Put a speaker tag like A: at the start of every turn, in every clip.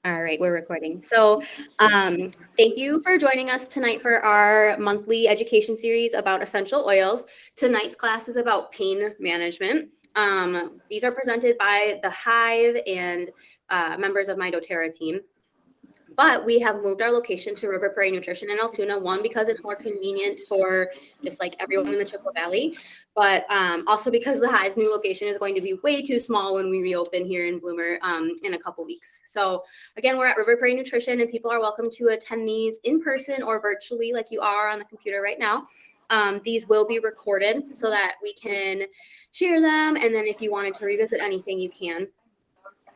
A: All right, we're recording. So thank you for joining us tonight for our monthly education series about essential oils. Tonight's class is about pain management. These are presented by the Hive and members of my doTERRA team. But we have moved our location to River Prairie Nutrition in Altoona, one, because it's more convenient for just like everyone in the Chippewa Valley, but also because the Hive's new location is going to be way too small when we reopen here in Bloomer in a couple weeks. So again, we're at River Prairie Nutrition, and people are welcome to attend these in person or virtually like you are on the computer right now. These will be recorded so that we can share them, and then if you wanted to revisit anything, you can.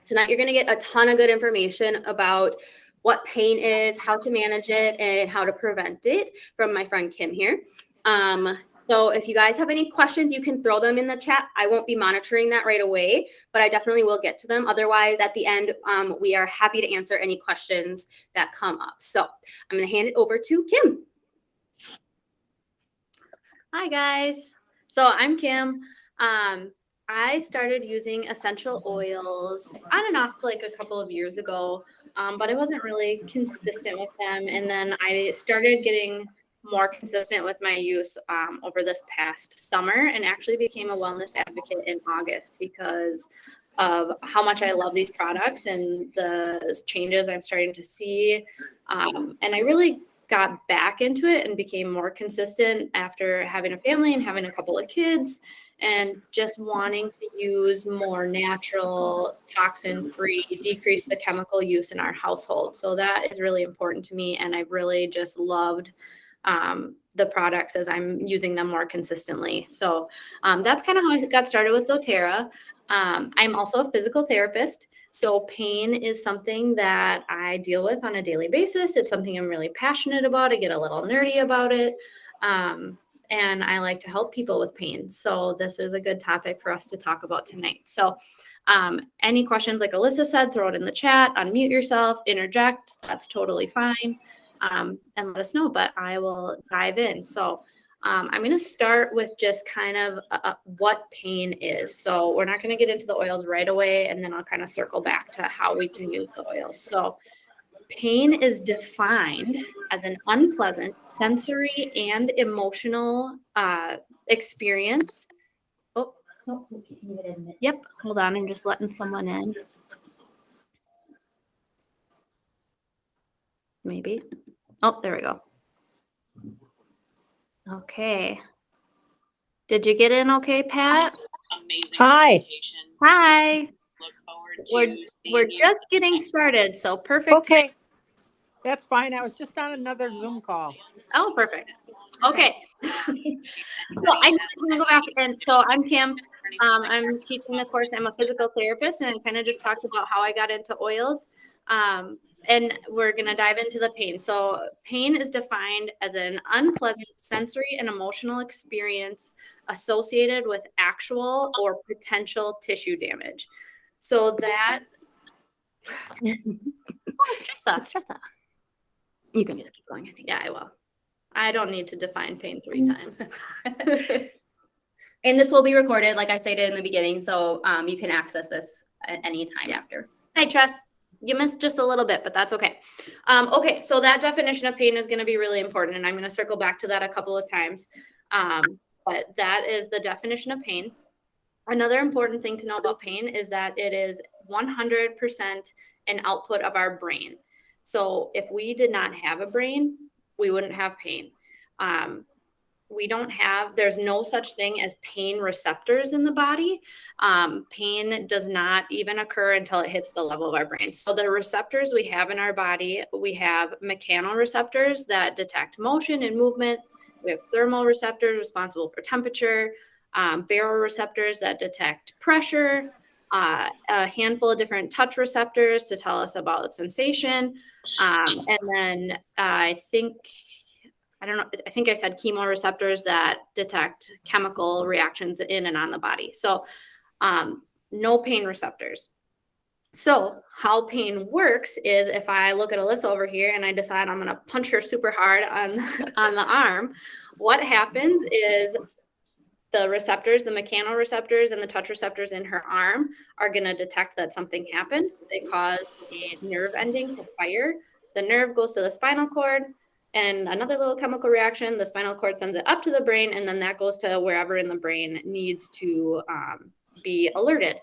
A: Tonight, you're going to get a ton of good information about what pain is, how to manage it, and how to prevent it from my friend Kim here. So if you guys have any questions, you can throw them in the chat. I won't be monitoring that right away, but I definitely will get to them. Otherwise, at the end, we are happy to answer any questions that come up. So I'm going to hand it over to Kim.
B: Hi, guys. So I'm Kim. I started using essential oils on and off like a couple of years ago, but I wasn't really consistent with them. And then I started getting more consistent with my use over this past summer, and actually became a wellness advocate in August because of how much I love these products and the changes I'm starting to see. And I really got back into it and became more consistent after having a family and having a couple of kids, and just wanting to use more natural, toxin-free, decrease the chemical use in our household. So that is really important to me, and I've really just loved the products as I'm using them more consistently. So that's kind of how I got started with doTERRA. I'm also a physical therapist, so pain is something that I deal with on a daily basis. It's something I'm really passionate about. I get a little nerdy about it. And I like to help people with pain. So this is a good topic for us to talk about tonight. So any questions, like Alyssa said, throw it in the chat, unmute yourself, interject. That's totally fine. And let us know, but I will dive in. So I'm going to start with just kind of what pain is. So we're not going to get into the oils right away, and then I'll kind of circle back to how we can use the oils. So pain is defined as an unpleasant sensory and emotional experience. Oh, yep. Hold on. I'm just letting someone in. Maybe. Oh, there we go. Okay. Did you get in okay, Pat?
C: Amazing. Hi.
B: Hi.
C: Look forward to
B: we're just getting started, so perfect.
C: Okay. That's fine. I was just on another Zoom call.
B: Oh, perfect. Okay. So I'm going to go back, and so I'm Kim. I'm teaching the course. I'm a physical therapist, and I kind of just talked about how I got into oils. And we're going to dive into the pain. So pain is defined as an unpleasant sensory and emotional experience associated with actual or potential tissue damage. So that, Stressa. You can just keep going. Yeah, I will. I don't need to define pain 3 times.
A: And this will be recorded, like I stated in the beginning, so you can access this at any time after.
B: Hi, Tress. You missed just a little bit, but that's okay. Okay, so that definition of pain is going to be really important, and I'm going to circle back to that a couple of times. But that is the definition of pain. Another important thing to know about pain is that it is 100% an output of our brain. So if we did not have a brain, we wouldn't have pain. There's no such thing as pain receptors in the body. Pain does not even occur until it hits the level of our brain. So the receptors we have in our body, we have mechanoreceptors that detect motion and movement. We have thermoreceptors responsible for temperature, baroreceptors that detect pressure, a handful of different touch receptors to tell us about sensation. And then I think I said chemoreceptors that detect chemical reactions in and on the body. So no pain receptors. So how pain works is if I look at Alyssa over here and I decide I'm going to punch her super hard on the arm, what happens is the receptors, the mechanoreceptors and the touch receptors in her arm are going to detect that something happened. They cause a nerve ending to fire. The nerve goes to the spinal cord, and another little chemical reaction, the spinal cord sends it up to the brain, and then that goes to wherever in the brain needs to be alerted.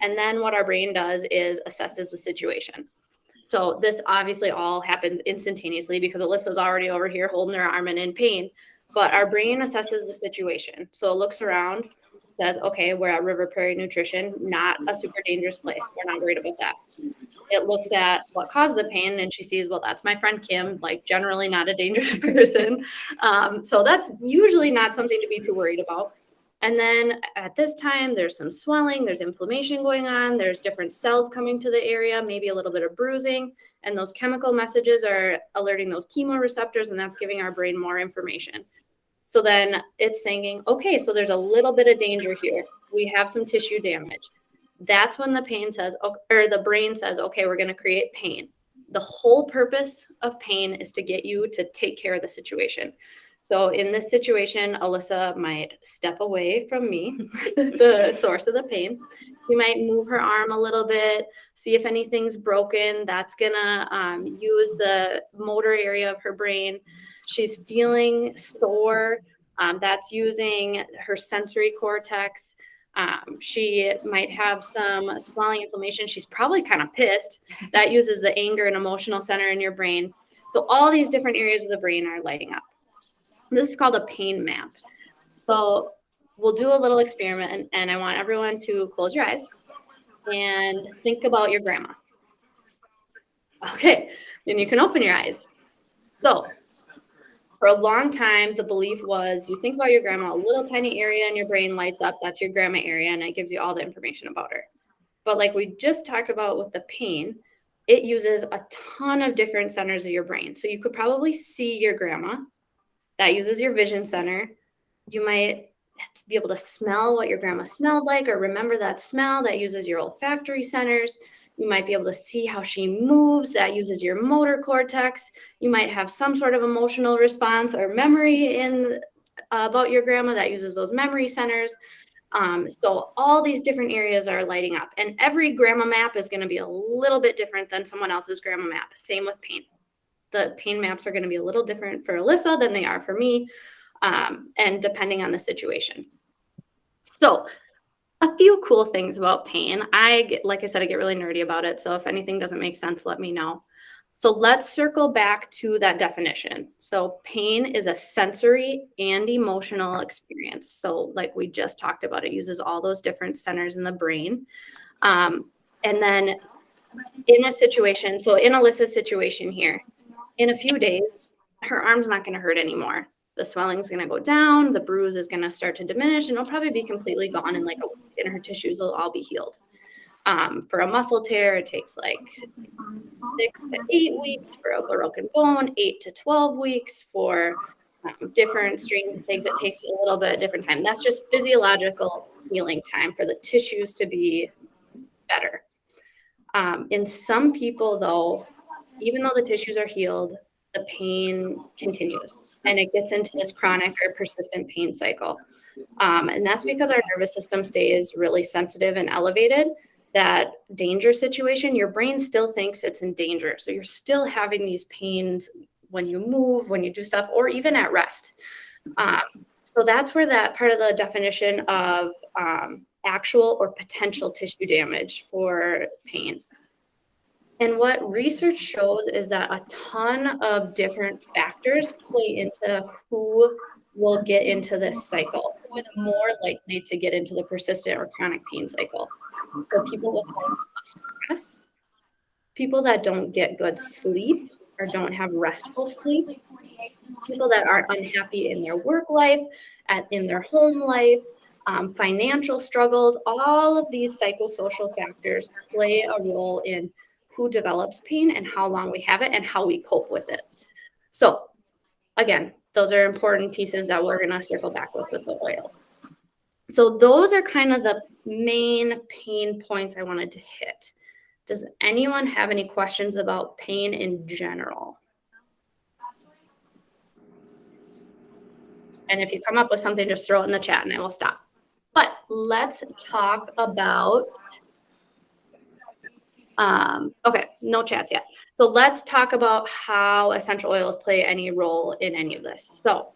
B: And then what our brain does is assesses the situation. So this obviously all happens instantaneously because Alyssa's already over here holding her arm and in pain, but our brain assesses the situation. So it looks around, says, okay, we're at River Prairie Nutrition, not a super dangerous place. We're not worried about that. It looks at what caused the pain and she sees, well, that's my friend Kim, like generally not a dangerous person. So that's usually not something to be too worried about. And then at this time, there's some swelling, there's inflammation going on, there's different cells coming to the area, maybe a little bit of bruising, and those chemical messages are alerting those chemoreceptors, and that's giving our brain more information. So then it's thinking, okay, so there's a little bit of danger here. We have some tissue damage. That's when the brain says, okay, we're going to create pain. The whole purpose of pain is to get you to take care of the situation. So in this situation, Alyssa might step away from me, the source of the pain. She might move her arm a little bit, see if anything's broken. That's gonna use the motor area of her brain. She's feeling sore. That's using her sensory cortex. She might have some swelling inflammation. She's probably kind of pissed. That uses the anger and emotional center in your brain. So all these different areas of the brain are lighting up. This is called a pain map. So we'll do a little experiment, and I want everyone to close your eyes and think about your grandma. Okay, then you can open your eyes. So for a long time, the belief was you think about your grandma, a little tiny area in your brain lights up, that's your grandma area, and it gives you all the information about her. But like we just talked about with the pain, it uses a ton of different centers of your brain. So you could probably see your grandma. That uses your vision center. You might be able to smell what your grandma smelled like or remember that smell. That uses your olfactory centers. You might be able to see how she moves. That uses your motor cortex. You might have some sort of emotional response or memory about your grandma. That uses those memory centers. So all these different areas are lighting up. And every grandma map is going to be a little bit different than someone else's grandma map. Same with pain. The pain maps are going to be a little different for Alyssa than they are for me, and depending on the situation. So a few cool things about pain. Like I said, I get really nerdy about it. So if anything doesn't make sense, let me know. So let's circle back to that definition. So pain is a sensory and emotional experience. So like we just talked about, it uses all those different centers in the brain. And then in a situation, so in Alyssa's situation here, in a few days, her arm's not going to hurt anymore. The swelling's going to go down, the bruise is going to start to diminish, and it'll probably be completely gone in like a week, and her tissues will all be healed. For a muscle tear, it takes like 6 to 8 weeks. For a broken bone, 8 to 12 weeks. For different strains of things, it takes a little bit different time. That's just physiological healing time for the tissues to be better. In some people, though, even though the tissues are healed, the pain continues and it gets into this chronic or persistent pain cycle. And that's because our nervous system stays really sensitive and elevated. That danger situation, your brain still thinks it's in danger. So you're still having these pains when you move, when you do stuff, or even at rest. So that's where that part of the definition of actual or potential tissue damage for pain. And what research shows is that a ton of different factors play into who will get into this cycle, who is more likely to get into the persistent or chronic pain cycle. So people with stress, people that don't get good sleep or don't have restful sleep, people that are unhappy in their work life, in their home life, financial struggles, all of these psychosocial factors play a role in who develops pain and how long we have it and how we cope with it. So again, those are important pieces that we're going to circle back with the oils. So those are kind of the main pain points I wanted to hit. Does anyone have any questions about pain in general? And if you come up with something, just throw it in the chat and I will stop. But let's talk about, okay, no chats yet. So let's talk about how essential oils play any role in any of this. So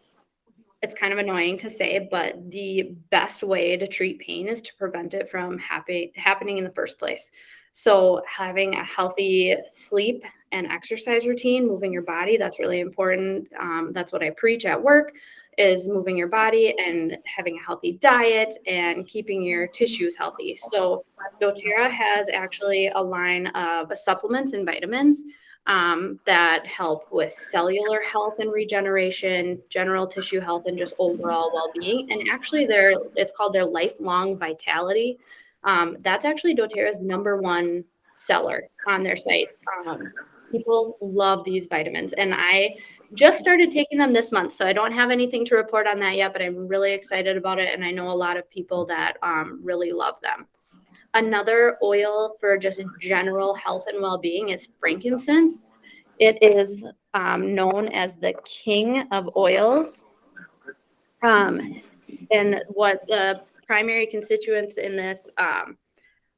B: it's kind of annoying to say, but the best way to treat pain is to prevent it from happening in the first place. So having a healthy sleep and exercise routine, moving your body, that's really important. That's what I preach at work, is moving your body and having a healthy diet and keeping your tissues healthy. So doTERRA has actually a line of supplements and vitamins that help with cellular health and regeneration, general tissue health, and just overall well-being. And actually, it's called their Lifelong Vitality. That's actually doTERRA's #1 seller on their site. People love these vitamins, and I just started taking them this month, so I don't have anything to report on that yet, but I'm really excited about it, and I know a lot of people that really love them. Another oil for just general health and well-being is frankincense. It is known as the king of oils. And what the primary constituents in this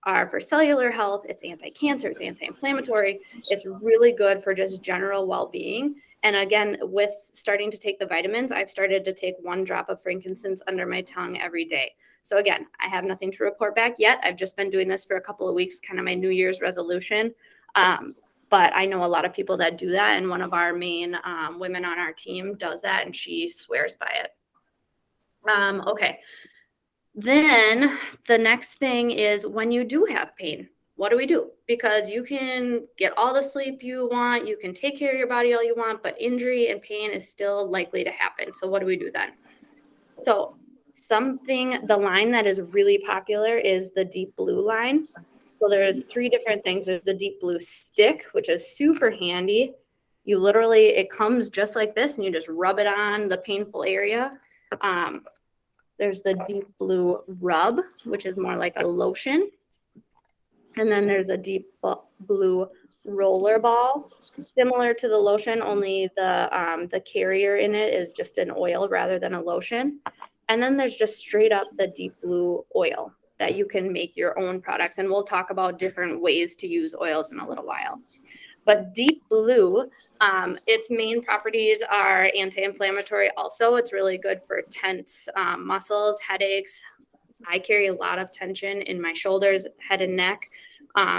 B: are for cellular health. It's anti-cancer, it's anti-inflammatory. It's really good for just general well-being. And again, with starting to take the vitamins, I've started to take 1 drop of frankincense under my tongue every day. So again, I have nothing to report back yet. I've just been doing this for a couple of weeks, kind of my New Year's resolution. But I know a lot of people that do that. And one of our main women on our team does that, and she swears by it. Okay. Then the next thing is when you do have pain, what do we do? Because you can get all the sleep you want, you can take care of your body all you want, but injury and pain is still likely to happen. So what do we do then? So the line that is really popular is the deep blue line. So there's 3 different things. There's the deep blue stick, which is super handy. It comes just like this and you just rub it on the painful area. There's the deep blue rub, which is more like a lotion. And then there's a deep blue roller ball, similar to the lotion, only the carrier in it is just an oil rather than a lotion. And then there's just straight up the deep blue oil that you can make your own products. And we'll talk about different ways to use oils in a little while. But deep blue, its main properties are anti-inflammatory. Also, it's really good for tense muscles, headaches. I carry a lot of tension in my shoulders, head and neck.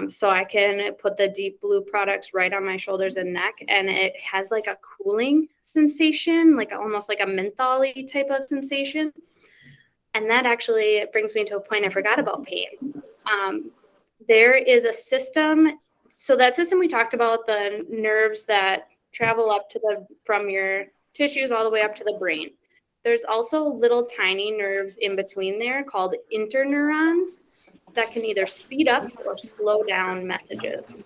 B: So I can put the deep blue products right on my shoulders and neck, and it has like a cooling sensation, like almost like a menthol-y type of sensation. And that actually brings me to a point I forgot about pain. There is a system. So that system we talked about, the nerves that travel up from your tissues all the way up to the brain. There's also little tiny nerves in between there called interneurons that can either speed up or slow down messages.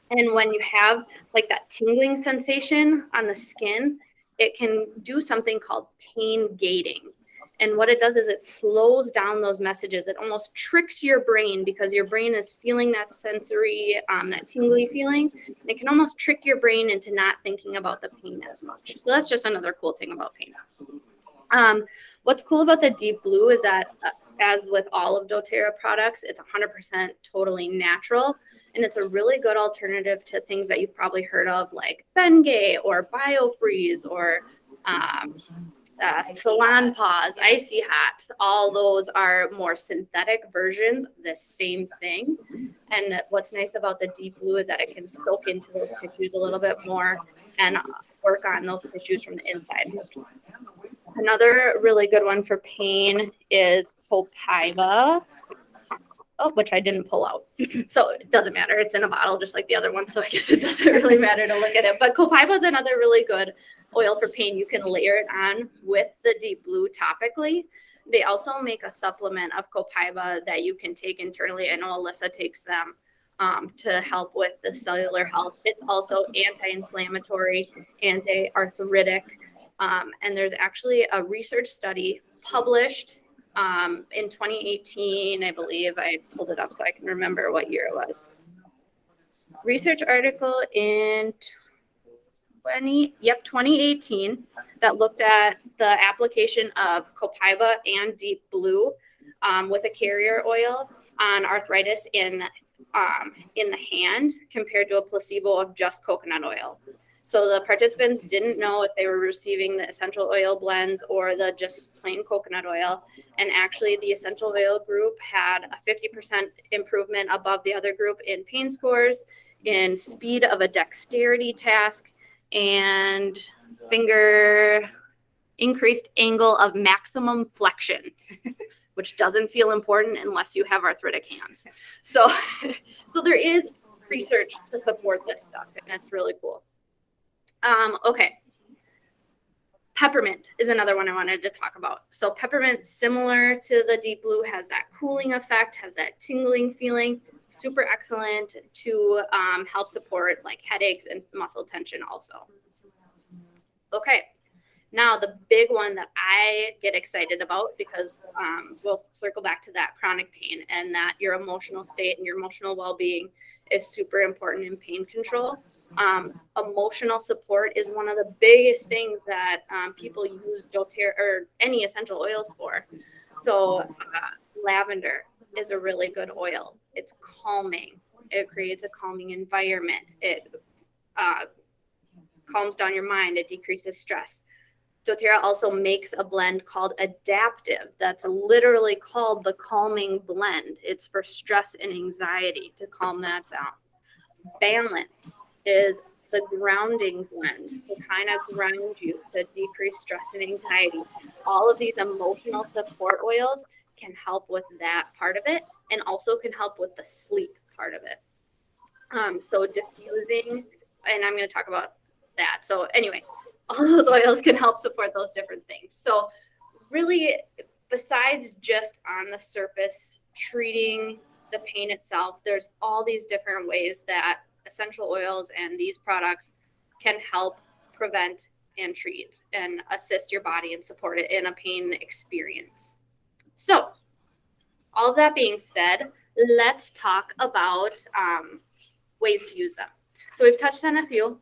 B: And when you have like that tingling sensation on the skin, it can do something called pain gating. And what it does is it slows down those messages. It almost tricks your brain because your brain is feeling that sensory, that tingly feeling. And it can almost trick your brain into not thinking about the pain as much. So that's just another cool thing about pain. What's cool about the deep blue is that as with all of doTERRA products, it's 100% totally natural. And it's a really good alternative to things that you've probably heard of like Bengay or BioFreeze or Salon Pause, Icy Hot. All those are more synthetic versions of the same thing. And what's nice about the deep blue is that it can soak into those tissues a little bit more and work on those tissues from the inside. Another really good one for pain is Copaiba, which I didn't pull out. So it doesn't matter. It's in a bottle just like the other one. So I guess it doesn't really matter to look at it. But Copaiba is another really good oil for pain. You can layer it on with the deep blue topically. They also make a supplement of Copaiba that you can take internally. I know Alyssa takes them to help with the cellular health. It's also anti-inflammatory, anti-arthritic. And there's actually a research study published in 2018, I believe. I pulled it up so I can remember what year it was. Research article in 2018 that looked at the application of Copaiba and Deep Blue with a carrier oil on arthritis in the hand compared to a placebo of just coconut oil. So the participants didn't know if they were receiving the essential oil blends or the just plain coconut oil. And actually the essential oil group had a 50% improvement above the other group in pain scores, in speed of a dexterity task, and finger increased angle of maximum flexion, which doesn't feel important unless you have arthritic hands. So there is research to support this stuff, and it's really cool. Okay. Peppermint is another one I wanted to talk about. So peppermint, similar to the Deep Blue, has that cooling effect, has that tingling feeling, super excellent to help support like headaches and muscle tension also. Okay. Now, the big one that I get excited about, because we'll circle back to that chronic pain and that your emotional state and your emotional well-being is super important in pain control. Emotional support is one of the biggest things that people use doTERRA or any essential oils for. So lavender is a really good oil. It's calming. It creates a calming environment. It calms down your mind. It decreases stress. doTERRA also makes a blend called Adaptive that's literally called the calming blend. It's for stress and anxiety to calm that down. Balance is the grounding blend to kind of ground you, to decrease stress and anxiety. All of these emotional support oils can help with that part of it and also can help with the sleep part of it. So diffusing, and I'm going to talk about that. So anyway, all those oils can help support those different things. So really, besides just on the surface treating the pain itself, there's all these different ways that essential oils and these products can help prevent and treat and assist your body and support it in a pain experience. So all that being said, let's talk about ways to use them. So we've touched on a few.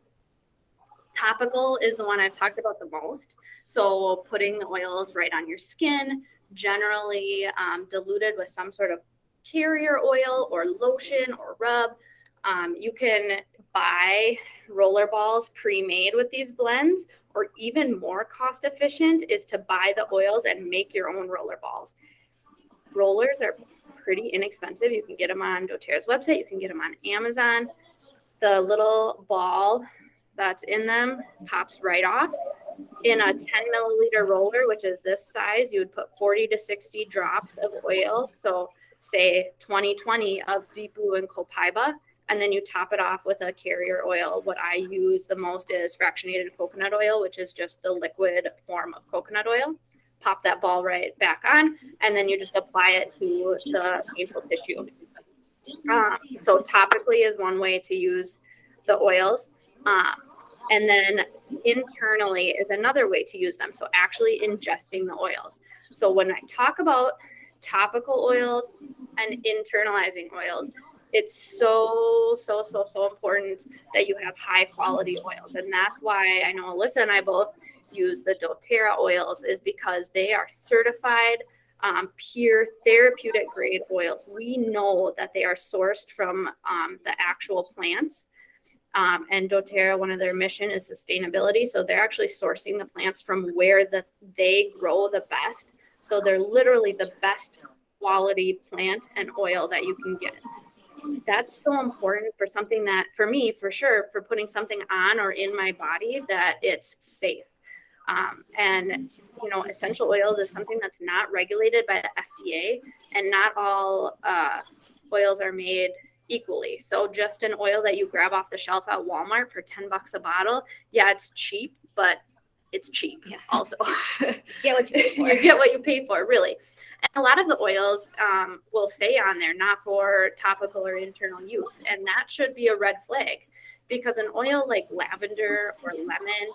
B: Topical is the one I've talked about the most. So putting the oils right on your skin, generally diluted with some sort of carrier oil or lotion or rub. You can buy roller balls pre-made with these blends, or even more cost efficient is to buy the oils and make your own roller balls. Rollers are pretty inexpensive. You can get them on doTERRA's website. You can get them on Amazon. The little ball that's in them pops right off. In a 10 milliliter roller, which is this size, you would put 40 to 60 drops of oil. So say 20 of Deep Blue and Copaiba, and then you top it off with a carrier oil. What I use the most is fractionated coconut oil, which is just the liquid form of coconut oil. Pop that ball right back on, and then you just apply it to the painful tissue. So topically is one way to use the oils. And then internally is another way to use them. So actually ingesting the oils. So when I talk about topical oils and internalizing oils, it's so important that you have high quality oils. And that's why I know Alyssa and I both use the doTERRA oils, is because they are certified pure therapeutic grade oils. We know that they are sourced from the actual plants. And doTERRA, one of their mission is sustainability. So they're actually sourcing the plants from where they grow the best. So they're literally the best quality plant and oil that you can get. That's so important for something that, for me, for sure, for putting something on or in my body, that it's safe. And, you know, essential oils is something that's not regulated by the FDA, and not all oils are made equally. So just an oil that you grab off the shelf at Walmart for $10 a bottle, yeah, it's cheap, but it's cheap also.
A: Get what you pay for.
B: You get what you pay for, really. And a lot of the oils will say on there, not for topical or internal use. And that should be a red flag, because an oil like lavender or lemon,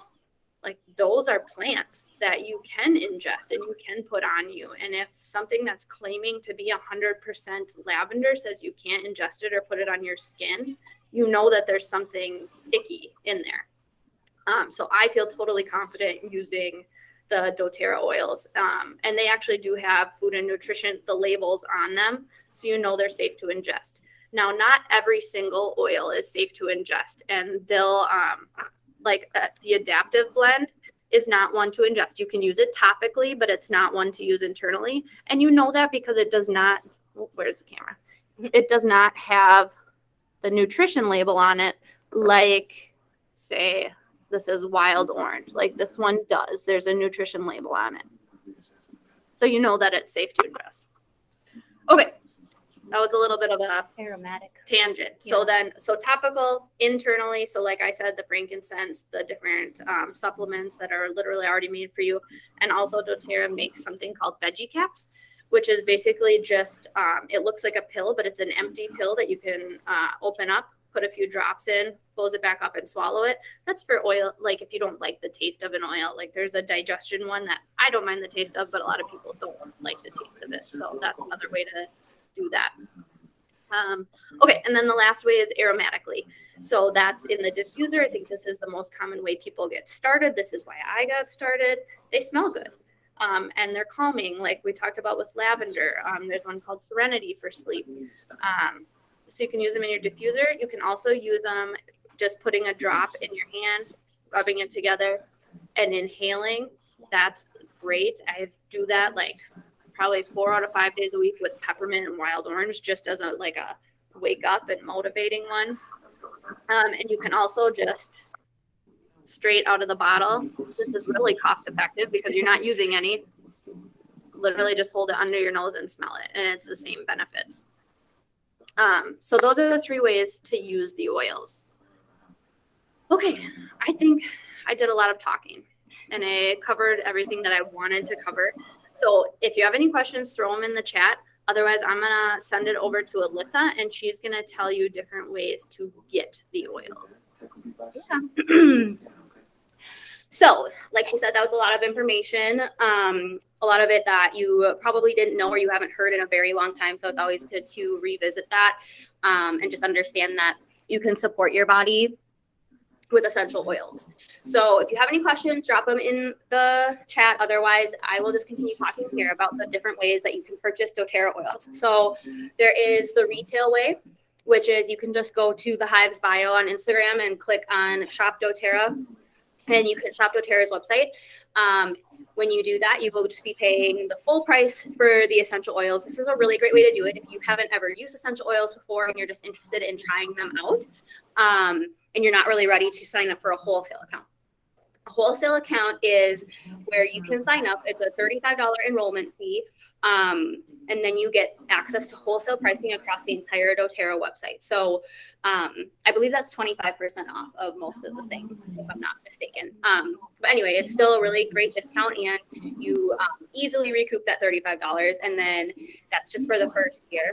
B: like those are plants that you can ingest and you can put on you. And if something that's claiming to be 100% lavender says you can't ingest it or put it on your skin, you know that there's something icky in there. So I feel totally confident using the doTERRA oils. And they actually do have food and nutrition, the labels on them, so you know they're safe to ingest. Now, not every single oil is safe to ingest, and they'll the adaptive blend is not one to ingest. You can use it topically, but it's not one to use internally. And you know that because it does not, where's the camera? It does not have the nutrition label on it, like, say, this is wild orange. Like this one does. There's a nutrition label on it. So you know that it's safe to ingest. Okay. That was a little bit of a
A: aromatic
B: tangent.
A: Yeah.
B: So topical internally. So like I said, the frankincense, the different supplements that are literally already made for you. And also doTERRA makes something called veggie caps, which is basically just, it looks like a pill, but it's an empty pill that you can open up, put a few drops in, close it back up and swallow it. That's for oil. Like if you don't like the taste of an oil, like there's a digestion one that I don't mind the taste of, but a lot of people don't like the taste of it. So that's another way to do that. Okay, and then the last way is aromatically. So that's in the diffuser. I think this is the most common way people get started. This is why I got started. They smell good. And they're calming, like we talked about with lavender. There's one called Serenity for sleep. So you can use them in your diffuser. You can also use them just putting a drop in your hand, rubbing it together, and inhaling. That's great. I do that like probably 4 out of 5 days a week with peppermint and wild orange, just as a wake up and motivating one. And you can also just straight out of the bottle. This is really cost effective because you're not using any. Literally just hold it under your nose and smell it, and it's the same benefits. So those are the 3 ways to use the oils. Okay, I think I did a lot of talking and I covered everything that I wanted to cover. So if you have any questions, throw them in the chat. Otherwise, I'm going to send it over to Alyssa, and she's going to tell you different ways to get the oils.
A: Yeah. So, like she said, that was a lot of information, a lot of it that you probably didn't know or you haven't heard in a very long time. So it's always good to revisit that and just understand that you can support your body with essential oils. So if you have any questions, drop them in the chat. Otherwise, I will just continue talking here about the different ways that you can purchase doTERRA oils. So there is the retail way, which is you can just go to the Hive's bio on Instagram and click on Shop doTERRA. And you can shop doTERRA's website. When you do that, you will just be paying the full price for the essential oils. This is a really great way to do it if you haven't ever used essential oils before and you're just interested in trying them out, and you're not really ready to sign up for a wholesale account. A wholesale account is where you can sign up. It's a $35 enrollment fee. And then you get access to wholesale pricing across the entire doTERRA website. So I believe that's 25% off of most of the things, if I'm not mistaken. But anyway, it's still a really great discount, and you easily recoup that $35. And then that's just for the first year.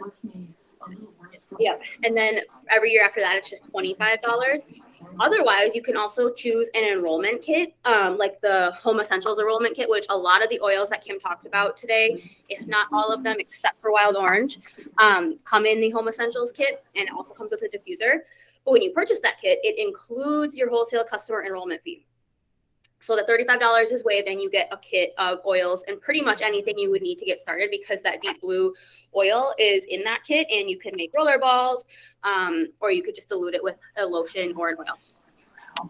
A: Yeah. And then every year after that, it's just $25. Otherwise, you can also choose an enrollment kit, like the Home Essentials enrollment kit, which a lot of the oils that Kim talked about today, if not all of them except for Wild Orange, come in the Home Essentials kit, and it also comes with a diffuser. But when you purchase that kit, it includes your wholesale customer enrollment fee. So the $35 is waived, and you get a kit of oils and pretty much anything you would need to get started, because that deep blue oil is in that kit, and you can make roller balls, or you could just dilute it with a lotion or an oil,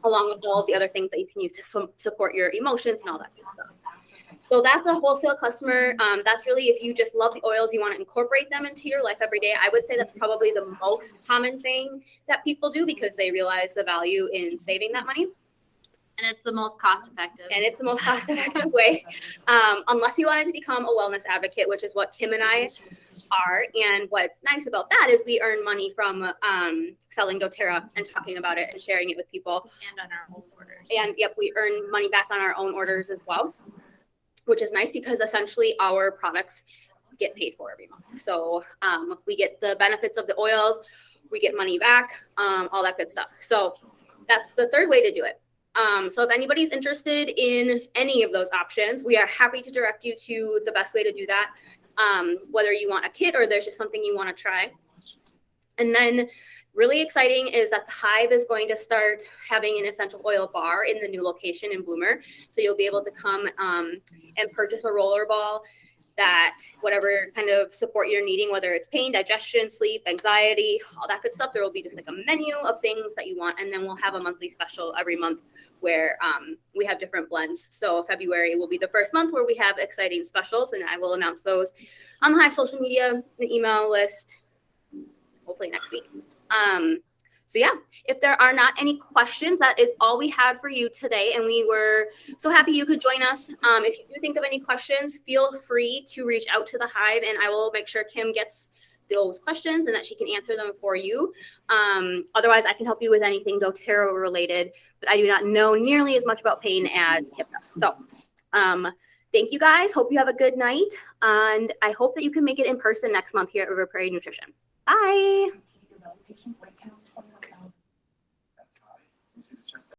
A: along with all the other things that you can use to support your emotions and all that good stuff. So that's a wholesale customer. That's really if you just love the oils, you want to incorporate them into your life every day. I would say that's probably the most common thing that people do, because they realize the value in saving that money.
B: And it's the most cost-effective.
A: And it's the most cost-effective way, unless you wanted to become a wellness advocate, which is what Kim and I are. And what's nice about that is we earn money from selling doTERRA and talking about it and sharing it with people.
B: And on our own orders.
A: And yep, we earn money back on our own orders as well, which is nice because essentially our products get paid for every month. So we get the benefits of the oils, we get money back, all that good stuff. So that's the third way to do it. So if anybody's interested in any of those options, we are happy to direct you to the best way to do that, whether you want a kit or there's just something you want to try. And then Really exciting is that the Hive is going to start having an essential oil bar in the new location in Bloomer. So you'll be able to come and purchase a roller ball that whatever kind of support you're needing, whether it's pain, digestion, sleep, anxiety, all that good stuff, there will be just like a menu of things that you want. And then we'll have a monthly special every month where we have different blends. So February will be the first month where we have exciting specials, and I will announce those on the Hive social media, the email list, hopefully next week. So yeah, if there are not any questions, that is all we had for you today. And we were so happy you could join us. If you do think of any questions, feel free to reach out to the Hive, and I will make sure Kim gets those questions and that she can answer them for you. Otherwise, I can help you with anything doTERRA related, but I do not know nearly as much about pain as Kim does. So thank you guys. Hope you have a good night. And I hope that you can make it in person next month here at River Prairie Nutrition. Bye.